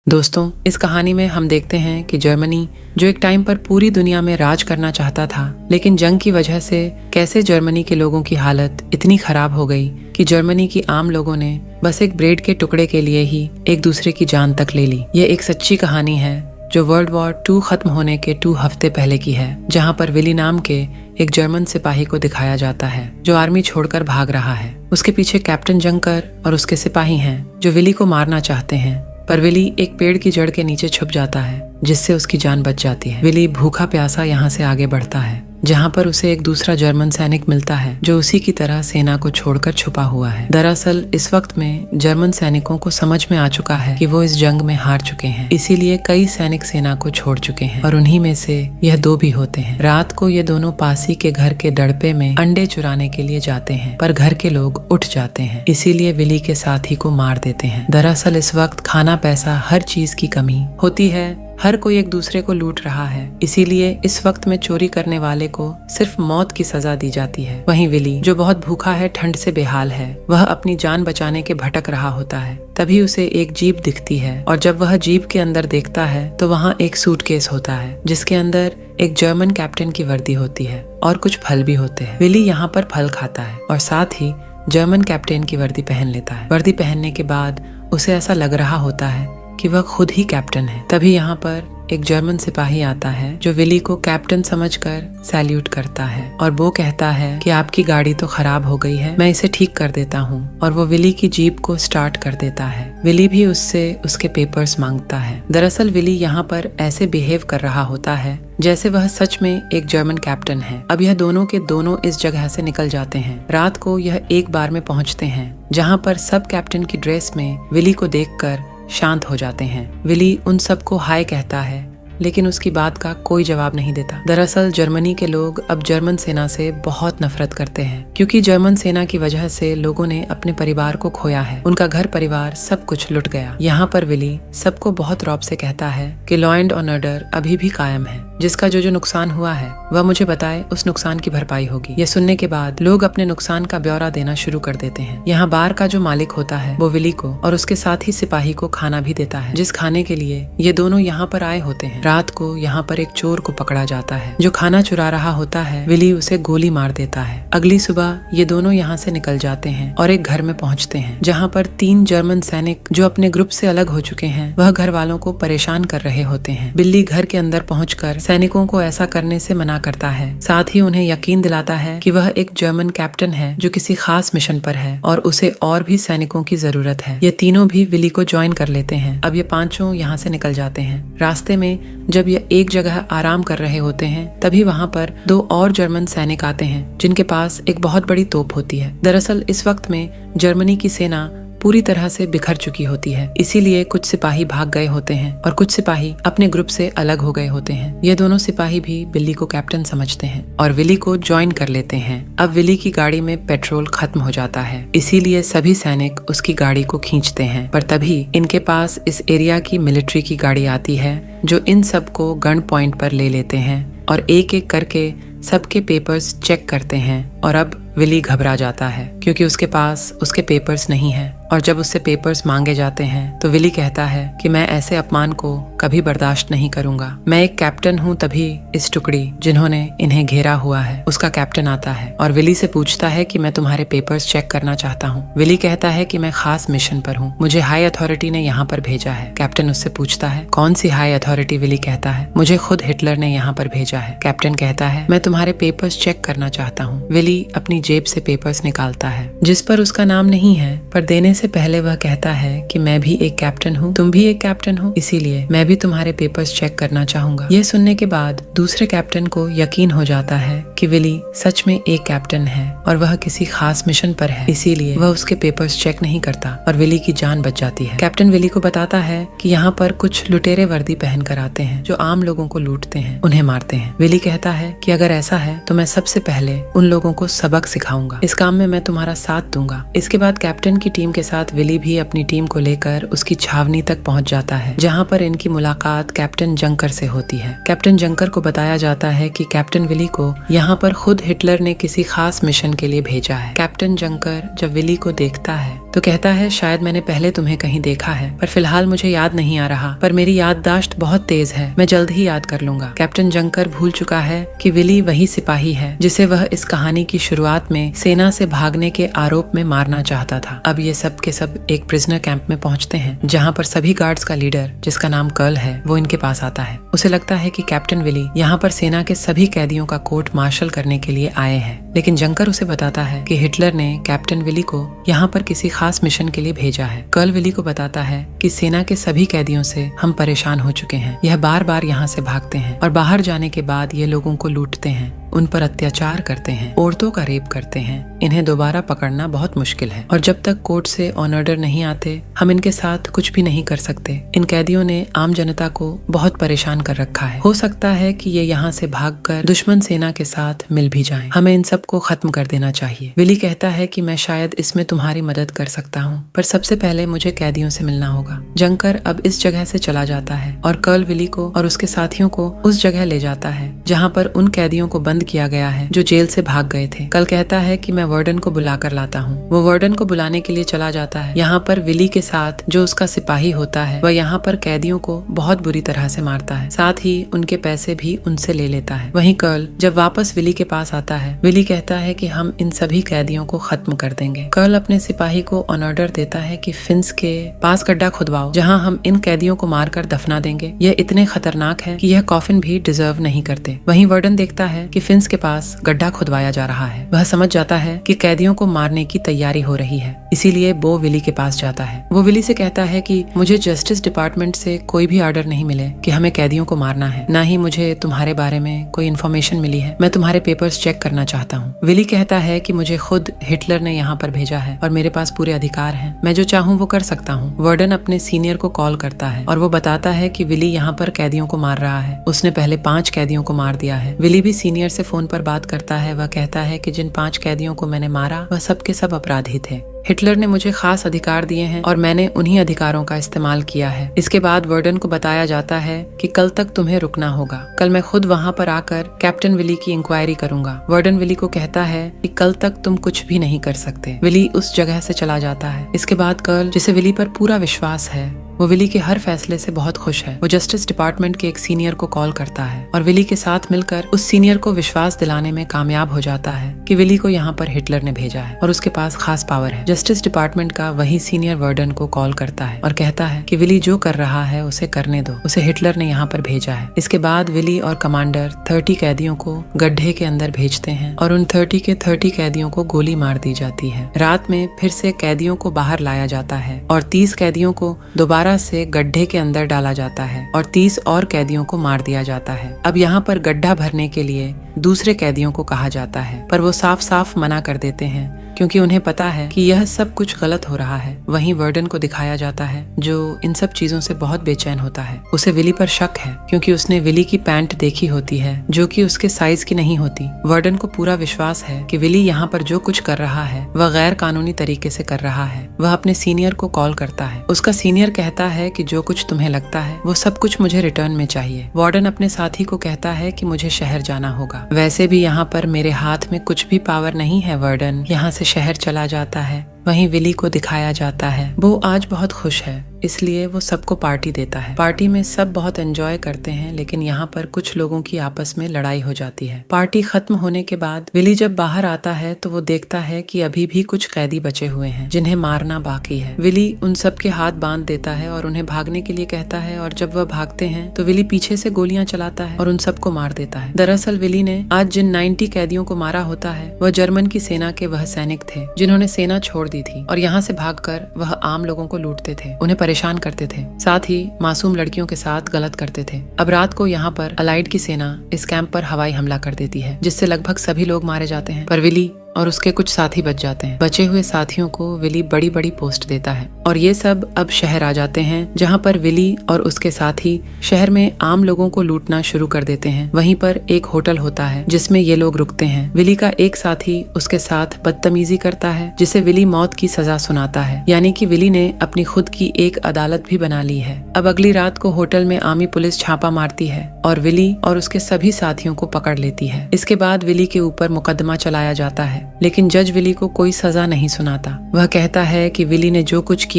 दोस्तों, इस कहानी में हम देखते हैं कि जर्मनी जो एक टाइम पर पूरी दुनिया में राज करना चाहता था, लेकिन जंग की वजह से कैसे जर्मनी के लोगों की हालत इतनी खराब हो गई कि जर्मनी की आम लोगों ने बस एक ब्रेड के टुकड़े के लिए ही एक दूसरे की जान तक ले ली। ये एक सच्ची कहानी है जो वर्ल्ड वॉर 2 खत्म होने के 2 हफ्ते पहले की है, जहाँ पर विली नाम के एक जर्मन सिपाही को दिखाया जाता है जो आर्मी छोड़कर भाग रहा है। उसके पीछे कैप्टन जंकर और उसके सिपाही हैं जो विली को मारना चाहते हैं, पर विली एक पेड़ की जड़ के नीचे छुप जाता है जिससे उसकी जान बच जाती है। विली भूखा प्यासा यहाँ से आगे बढ़ता है जहाँ पर उसे एक दूसरा जर्मन सैनिक मिलता है जो उसी की तरह सेना को छोड़कर छुपा हुआ है। दरअसल इस वक्त में जर्मन सैनिकों को समझ में आ चुका है कि वो इस जंग में हार चुके हैं, इसीलिए कई सैनिक सेना को छोड़ चुके हैं और उन्हीं में से यह 2 भी होते हैं। रात को ये दोनों पासी के घर के दड़पे में अंडे चुराने के लिए जाते हैं, पर घर के लोग उठ जाते हैं, इसीलिए विली के साथी को मार देते हैं। दरअसल इस वक्त खाना पैसा हर चीज की कमी होती है, हर कोई एक दूसरे को लूट रहा है, इसीलिए इस वक्त में चोरी करने वाले को सिर्फ मौत की सजा दी जाती है। वहीं विली जो बहुत भूखा है, ठंड से बेहाल है, वह अपनी जान बचाने के भटक रहा होता है। तभी उसे एक जीप दिखती है और जब वह जीप के अंदर देखता है तो वहाँ एक सूटकेस होता है जिसके अंदर एक जर्मन कैप्टन की वर्दी होती है और कुछ फल भी होते हैं। विली यहाँ पर फल खाता है और साथ ही जर्मन कैप्टन की वर्दी पहन लेता है। वर्दी पहनने के बाद उसे ऐसा लग रहा होता है कि वह खुद ही कैप्टन है। तभी यहाँ पर एक जर्मन सिपाही आता है जो विली को कैप्टन समझकर सैल्यूट करता है और वो कहता है कि आपकी गाड़ी तो खराब हो गई है, मैं इसे ठीक कर देता हूँ, और वो विली की जीप को स्टार्ट कर देता है। विली भी उससे उसके पेपर्स मांगता है। दरअसल विली यहाँ पर ऐसे बिहेव कर रहा होता है जैसे वह सच में एक जर्मन कैप्टन है। अब यह दोनों के दोनों इस जगह से निकल जाते हैं। रात को यह एक बार में पहुँचते हैं जहाँ पर सब कैप्टन की ड्रेस में विली को देखकर शांत हो जाते हैं। विली उन सबको हाय कहता है लेकिन उसकी बात का कोई जवाब नहीं देता। दरअसल जर्मनी के लोग अब जर्मन सेना से बहुत नफरत करते हैं क्योंकि जर्मन सेना की वजह से लोगों ने अपने परिवार को खोया है, उनका घर परिवार सब कुछ लुट गया। यहाँ पर विली सबको बहुत रौब से कहता है कि लॉ एंड ऑर्डर अभी भी कायम है, जिसका जो नुकसान हुआ है वह मुझे बताए, उस नुकसान की भरपाई होगी। ये सुनने के बाद लोग अपने नुकसान का ब्यौरा देना शुरू कर देते हैं। यहाँ बार का जो मालिक होता है वो विली को और उसके साथ ही सिपाही को खाना भी देता है, जिस खाने के लिए ये दोनों यहाँ पर आए होते हैं। रात को यहाँ पर एक चोर को पकड़ा जाता है जो खाना चुरा रहा होता है। विली उसे गोली मार देता है। अगली सुबह ये दोनों यहाँ से निकल जाते हैं और एक घर में पहुँचते हैं जहाँ पर 3 जर्मन सैनिक जो अपने ग्रुप से अलग हो चुके हैं वह घर वालों को परेशान कर रहे होते हैं। बिल्ली घर के अंदर पहुंचकर सैनिकों को ऐसा करने से मना करता है, साथ ही उन्हें यकीन दिलाता है कि वह एक जर्मन कैप्टन है जो किसी खास मिशन पर है और उसे और भी सैनिकों की जरूरत है। ये तीनों भी विली को ज्वाइन कर लेते हैं। अब ये 5 यहाँ से निकल जाते हैं। रास्ते में जब ये एक जगह आराम कर रहे होते हैं तभी वहाँ पर 2 और जर्मन सैनिक आते हैं जिनके पास एक बहुत बड़ी तोप होती है। दरअसल इस वक्त में जर्मनी की सेना पूरी तरह से बिखर चुकी होती है, इसीलिए कुछ सिपाही भाग गए होते हैं और कुछ सिपाही अपने ग्रुप से अलग हो गए होते हैं। ये दोनों सिपाही भी विली को कैप्टन समझते हैं और विली को ज्वाइन कर लेते हैं। अब विली की गाड़ी में पेट्रोल खत्म हो जाता है, इसीलिए सभी सैनिक उसकी गाड़ी को खींचते हैं, पर तभी इनके पास इस एरिया की मिलिट्री की गाड़ी आती है जो इन सबको गन पॉइंट पर ले लेते हैं और एक एक करके सबके पेपर्स चेक करते हैं। और अब विली घबरा जाता है क्योंकि उसके पास उसके पेपर्स नहीं है, और जब उससे पेपर्स मांगे जाते हैं तो विली कहता है कि मैं ऐसे अपमान को कभी बर्दाश्त नहीं करूंगा। मैं एक कैप्टन हूँ, तभी इस टुकड़ी जिन्होंने इन्हें घेरा हुआ है उसका कैप्टन आता है और विली से पूछता है कि मैं तुम्हारे पेपर्स चेक करना चाहता हूँ। विली कहता है कि मैं खास मिशन पर हूँ, मुझे हाई अथॉरिटी ने यहाँ पर भेजा है। कैप्टन उससे पूछता है कौन सी हाई अथॉरिटी? विली कहता है मुझे खुद हिटलर ने यहाँ पर भेजा है। कैप्टन कहता है मैं तुम्हारे पेपर्स चेक करना चाहता हूँ। विली अपनी जेब से पेपर्स निकालता है जिस पर उसका नाम नहीं है, पर देने से पहले वह कहता है कि मैं भी एक कैप्टन हूँ, तुम भी एक कैप्टन हो, इसीलिए मैं भी तुम्हारे पेपर्स चेक करना चाहूंगा। यह सुनने के बाद दूसरे कैप्टन को यकीन हो जाता है कि विली सच में एक कैप्टन है और वह किसी खास मिशन पर है, इसीलिए वह उसके पेपर्स चेक नहीं करता और विली की जान बच जाती है। कैप्टन विली को बताता है कि यहाँ पर कुछ लुटेरे वर्दी पहन कर आते हैं जो आम लोगों को लूटते हैं, उन्हें मारते हैं। विली कहता है कि अगर ऐसा है तो मैं सबसे पहले उन लोगों को सबक सिखाऊंगा। इस काम में मैं तुम्हारा साथ दूंगा। इसके बाद कैप्टन की टीम के साथ विली भी अपनी टीम को लेकर उसकी छावनी तक पहुंच जाता है, जहां पर इनकी मुलाकात कैप्टन जंकर से होती है। कैप्टन जंकर को बताया जाता है कि कैप्टन विली को यहाँ पर खुद हिटलर ने किसी खास मिशन के लिए भेजा है। कैप्टन जंकर जब विली को देखता है तो कहता है, शायद मैंने पहले तुम्हें कहीं देखा है, पर फिलहाल मुझे याद नहीं आ रहा, पर मेरी याददाश्त बहुत तेज है, मैं जल्द ही याद कर लूंगा। कैप्टन जंकर भूल चुका है कि विली वही सिपाही है जिसे वह इस कहानी की शुरुआत में सेना से भागने के आरोप में मारना चाहता था। अब ये सब के सब एक प्रिजनर कैंप में पहुंचते हैं, जहां पर सभी गार्ड्स का लीडर, जिसका नाम कर्ल है, वो इनके पास आता है। उसे लगता है कि कैप्टन विली यहाँ पर सेना के सभी कैदियों का कोर्ट मार्शल करने के लिए आए हैं, लेकिन जंकर उसे बताता है कि हिटलर ने कैप्टन विली को यहाँ पर किसी खास मिशन के लिए भेजा है। कर्ल विली को बताता है कि सेना के सभी कैदियों से हम परेशान हो चुके हैं, यह बार बार यहाँ से भागते हैं और बाहर जाने के बाद ये लोगों को लूटते हैं, उन पर अत्याचार करते हैं, औरतों का रेप करते हैं। इन्हें दोबारा पकड़ना बहुत मुश्किल है और जब तक कोर्ट से ऑन ऑर्डर नहीं आते हम इनके साथ कुछ भी नहीं कर सकते। इन कैदियों ने आम जनता को बहुत परेशान कर रखा है। हो सकता है कि ये यहाँ से भागकर दुश्मन सेना के साथ मिल भी जाएं। हमें इन सब को खत्म कर देना चाहिए। विली कहता है कि मैं शायद इसमें तुम्हारी मदद कर सकता हूँ, पर सबसे पहले मुझे कैदियों से मिलना होगा। जंकर अब इस जगह से चला जाता है और कर्ल विली को और उसके साथियों को उस जगह ले जाता है जहाँ पर उन कैदियों को बंद किया गया है जो जेल से भाग गए थे। कल कहता है कि मैं वार्डन को बुला कर लाता हूँ। वो वार्डन को बुलाने के लिए चला जाता है। यहाँ पर विली के साथ जो उसका सिपाही होता है वह यहाँ पर कैदियों को बहुत बुरी तरह से मारता है, साथ ही उनके पैसे भी उनसे ले लेता है। वहीं कर्ल जब वापस विली के पास आता है, विली कहता है कि हम इन सभी कैदियों को खत्म कर देंगे। कर्ल अपने सिपाही को ऑन ऑर्डर देता है कि फिंस के पास गड्ढा खुदवाओ जहाँ हम इन कैदियों को मारकर दफना देंगे। यह इतने खतरनाक है कि यह कॉफिन भी डिजर्व नहीं करते। वहीं वार्डन देखता है कि फिंस के पास गड्ढा खुदवाया जा रहा है। वह समझ जाता है कि कैदियों को मारने की तैयारी हो रही है, इसीलिए वो विली के पास जाता है। वो विली से कहता है कि मुझे जस्टिस डिपार्टमेंट से कोई भी ऑर्डर नहीं मिले कि हमें कैदियों को मारना है, ना ही मुझे तुम्हारे बारे में कोई इन्फॉर्मेशन मिली है। मैं तुम्हारे पेपर्स चेक करना चाहता हूँ। विली कहता है कि मुझे खुद हिटलर ने यहाँ पर भेजा है और मेरे पास पूरे अधिकार हैं, मैं जो चाहूँ वो कर सकता हूँ। वार्डन अपने सीनियर को कॉल करता है और वो बताता है कि विली यहाँ पर कैदियों को मार रहा है। उसने पहले 5 कैदियों को मार दिया है। विली भी सीनियर से फोन पर बात करता है। वह कहता है कि जिन 5 कैदियों को मैंने मारा वह सब के सब अपराधी थे। हिटलर ने मुझे खास अधिकार दिए हैं और मैंने उन्हीं अधिकारों का इस्तेमाल किया है। इसके बाद वार्डन को बताया जाता है कि कल तक तुम्हें रुकना होगा। कल मैं खुद वहाँ पर आकर कैप्टन विली की इंक्वायरी करूंगा। वार्डन विली को कहता है कि कल तक तुम कुछ भी नहीं कर सकते। विली उस जगह से चला जाता है। इसके बाद कर्ल, जिसे विली पर पूरा विश्वास है, वो विली के हर फैसले से बहुत खुश है। वो जस्टिस डिपार्टमेंट के एक सीनियर को कॉल करता है और विली के साथ मिलकर उस सीनियर को विश्वास दिलाने में कामयाब हो जाता है कि विली को यहाँ पर हिटलर ने भेजा है और उसके पास खास पावर है। जस्टिस डिपार्टमेंट का वही सीनियर वार्डन को कॉल करता है और कहता है कि विली जो कर रहा है उसे करने दो, उसे हिटलर ने यहाँ पर भेजा है। इसके बाद विली और कमांडर 30 कैदियों को गड्ढे के अंदर भेजते हैं और उन 30 के 30 कैदियों को गोली मार दी जाती है। रात में फिर से कैदियों को बाहर लाया जाता है और 30 कैदियों को दोबारा से गड्ढे के अंदर डाला जाता है और 30 और कैदियों को मार दिया जाता है। अब यहाँ पर गड्ढा भरने के लिए दूसरे कैदियों को कहा जाता है, पर वो साफ साफ मना कर देते हैं क्योंकि उन्हें पता है कि यह सब कुछ गलत हो रहा है। वहीं वार्डन को दिखाया जाता है जो इन सब चीजों से बहुत बेचैन होता है। उसे विली पर शक है क्योंकि उसने विली की पैंट देखी होती है जो कि उसके साइज की नहीं होती। वार्डन को पूरा विश्वास है कि विली यहाँ पर जो कुछ कर रहा है वह गैर कानूनी तरीके से कर रहा है। वह अपने सीनियर को कॉल करता है। उसका सीनियर कहता है कि जो कुछ तुम्हें लगता है वो सब कुछ मुझे रिटर्न में चाहिए। वार्डन अपने साथी को कहता है कि मुझे शहर जाना होगा। वैसे भी यहाँ पर मेरे हाथ में कुछ भी पावर नहीं है वार्डन। यहाँ से शहर चला जाता है। वहीं विली को दिखाया जाता है वो आज बहुत खुश है, इसलिए वो सबको पार्टी देता है। पार्टी में सब बहुत एंजॉय करते हैं, लेकिन यहाँ पर कुछ लोगों की आपस में लड़ाई हो जाती है। पार्टी खत्म होने के बाद विली जब बाहर आता है तो वो देखता है कि अभी भी कुछ कैदी बचे हुए हैं जिन्हें मारना बाकी है। विली उन सब के हाथ बांध देता है और उन्हें भागने के लिए कहता है और जब वह भागते हैं तो विली पीछे से गोलियां चलाता है और उन सबको मार देता है। दरअसल विली ने आज जिन 90 कैदियों को मारा होता है वह जर्मन की सेना के वह सैनिक थे जिन्होंने सेना छोड़ दी थी और यहाँ से भागकर वह आम लोगों को लूटते थे, उन्हें परेशान करते थे, साथ ही मासूम लड़कियों के साथ गलत करते थे। अब रात को यहाँ पर अलाइड की सेना इस कैंप पर हवाई हमला कर देती है जिससे लगभग सभी लोग मारे जाते हैं, पर विली और उसके कुछ साथी बच जाते हैं। बचे हुए साथियों को विली बड़ी बड़ी पोस्ट देता है और ये सब अब शहर आ जाते हैं, जहाँ पर विली और उसके साथी शहर में आम लोगों को लूटना शुरू कर देते हैं। वहीं पर एक होटल होता है जिसमें ये लोग रुकते हैं। विली का एक साथी उसके साथ बदतमीजी करता है, जिसे विली मौत की सजा सुनाता है। यानी कि विली ने अपनी खुद की एक अदालत भी बना ली है। अब अगली रात को होटल में आर्मी पुलिस छापा मारती है और विली और उसके सभी साथियों को पकड़ लेती है। इसके बाद विली के ऊपर मुकदमा चलाया जाता है, लेकिन जज विली को कोई सजा नहीं सुनाता। वह कहता है कि विली ने जो कुछ किया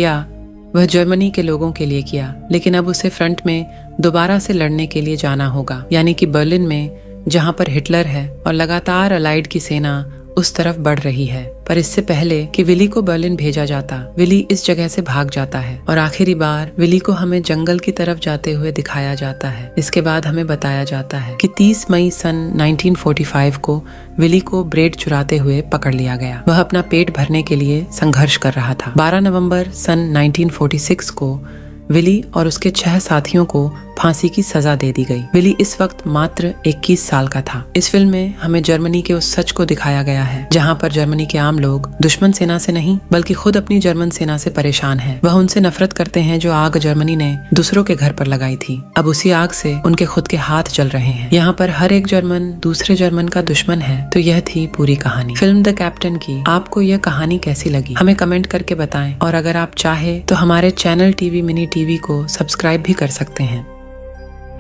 वह जर्मनी के लोगों के लिए किया, लेकिन अब उसे फ्रंट में दोबारा से लड़ने के लिए जाना होगा, यानी कि बर्लिन में, जहां पर हिटलर है और लगातार अलाइड की सेना उस तरफ बढ़ रही है। पर इससे पहले कि विली को बर्लिन भेजा जाता, विली इस जगह से भाग जाता है और आखिरी बार विली को हमें जंगल की तरफ जाते हुए दिखाया जाता है। इसके बाद हमें बताया जाता है कि 30 मई सन 1945 को विली को ब्रेड चुराते हुए पकड़ लिया गया। वह अपना पेट भरने के लिए संघर्ष कर रहा था। 12 नवंबर सन 1946 को विली और उसके 6 साथियों को फांसी की सजा दे दी गई। विली इस वक्त मात्र 21 साल का था। इस फिल्म में हमें जर्मनी के उस सच को दिखाया गया है जहां पर जर्मनी के आम लोग दुश्मन सेना से नहीं बल्कि खुद अपनी जर्मन सेना से परेशान हैं। वह उनसे नफरत करते हैं जो आग जर्मनी ने दूसरों के घर पर लगाई थी। अब उसी आग से उनके खुद के हाथ जल रहे हैं। यहाँ पर हर एक जर्मन दूसरे जर्मन का दुश्मन है। तो यह थी पूरी कहानी फिल्म द कैप्टन की। आपको यह कहानी कैसी लगी हमें कमेंट करके बताएं, और अगर आप चाहे तो हमारे चैनल टीवी मिनी टीवी को सब्सक्राइब भी कर सकते हैं।